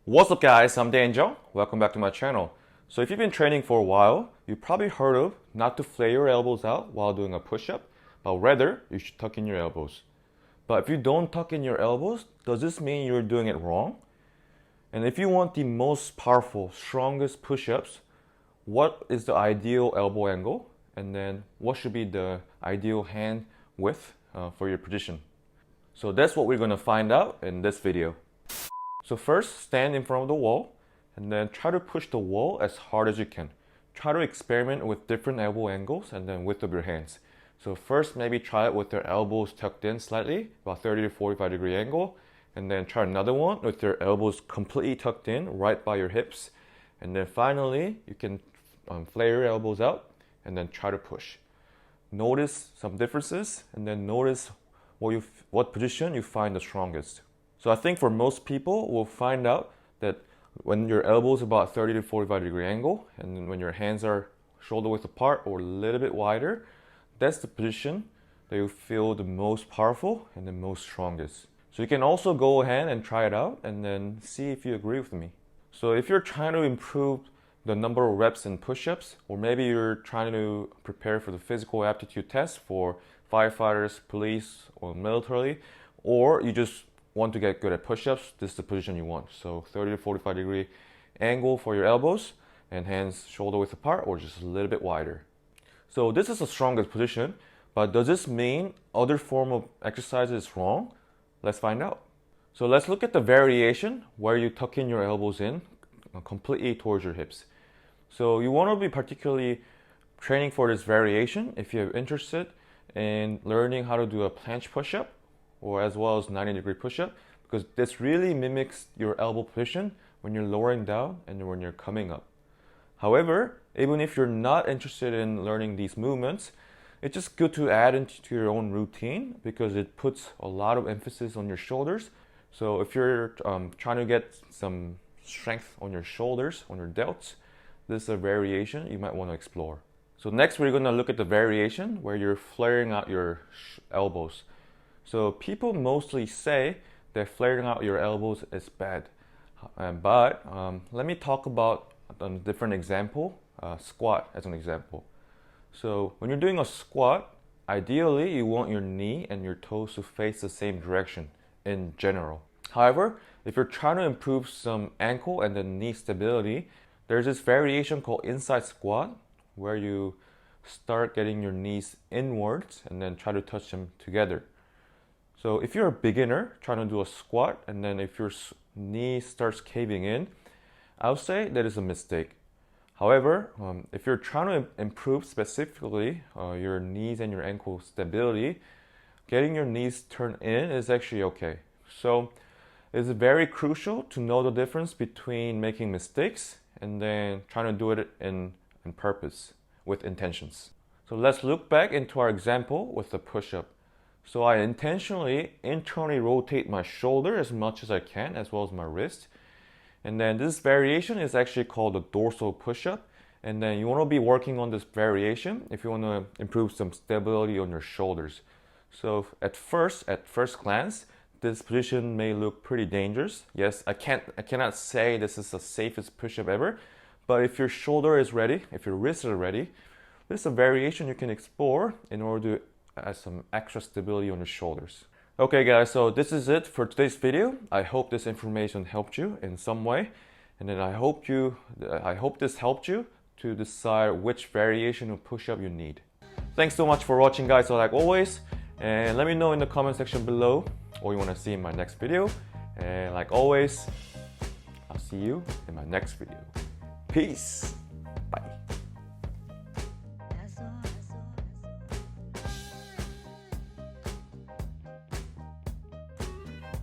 What's up guys, I'm Jeong. Welcome back to my channel. So if you've been training for a while, you probably heard of not to flare your elbows out while doing a push-up, but rather you should tuck in your elbows. But if you don't tuck in your elbows, does this mean you're doing it wrong? And if you want the most powerful, strongest push-ups, what is the ideal elbow angle? And then what should be the ideal hand width for your position? So that's what we're going to find out in this video. So first, stand in front of the wall and then try to push the wall as hard as you can. Try to experiment with different elbow angles and then width of your hands. So first, maybe try it with your elbows tucked in slightly, about 30 to 45 degree angle. And then try another one with your elbows completely tucked in right by your hips. And then finally, you can flare your elbows out and then try to push. Notice some differences and then notice what position you find the strongest. So I think for most people, we'll find out that when your elbow is about 30 to 45 degree angle, and when your hands are shoulder width apart or a little bit wider, that's the position that you feel the most powerful and the most strongest. So you can also go ahead and try it out and then see if you agree with me. So if you're trying to improve the number of reps in push-ups, or maybe you're trying to prepare for the physical aptitude test for firefighters, police, or military, or you just want to get good at push-ups, this is the position you want. So 30 to 45 degree angle for your elbows and hands shoulder width apart or just a little bit wider. So this is the strongest position, but does this mean other form of exercise is wrong? Let's find out. So let's look at the variation where you tuck in your elbows in completely towards your hips. So you want to be particularly training for this variation if you're interested in learning how to do a planche push-up or as well as 90-degree push-up, because this really mimics your elbow position when you're lowering down and when you're coming up. However, even if you're not interested in learning these movements, it's just good to add into your own routine because it puts a lot of emphasis on your shoulders. So if you're trying to get some strength on your shoulders, on your delts, this is a variation you might want to explore. So next we're going to look at the variation where you're flaring out your elbows. So people mostly say that flaring out your elbows is bad. But let me talk about a different example, squat as an example. So when you're doing a squat, ideally you want your knee and your toes to face the same direction in general. However, if you're trying to improve some ankle and then knee stability, there's this variation called inside squat where you start getting your knees inwards and then try to touch them together. So if you're a beginner trying to do a squat and then if your knee starts caving in, I would say that is a mistake. However, if you're trying to improve specifically your knees and your ankle stability, getting your knees turned in is actually okay. So it's very crucial to know the difference between making mistakes and then trying to do it in purpose, with intentions. So let's look back into our example with the push-up. So I intentionally internally rotate my shoulder as much as I can, as well as my wrist. And then this variation is actually called the dorsal push-up. And then you want to be working on this variation if you want to improve some stability on your shoulders. So at first glance, this position may look pretty dangerous. Yes, I cannot say this is the safest push-up ever, but if your shoulder is ready, if your wrists are ready, this is a variation you can explore in order to add some extra stability on your shoulders. Okay guys, so this is it for today's video. I hope this information helped you in some way, and then I hope this helped you to decide which variation of push-up you need. Thanks so much for watching guys, like always, and let me know in the comment section below what you want to see in my next video, and like always, I'll see you in my next video. Peace. Bye.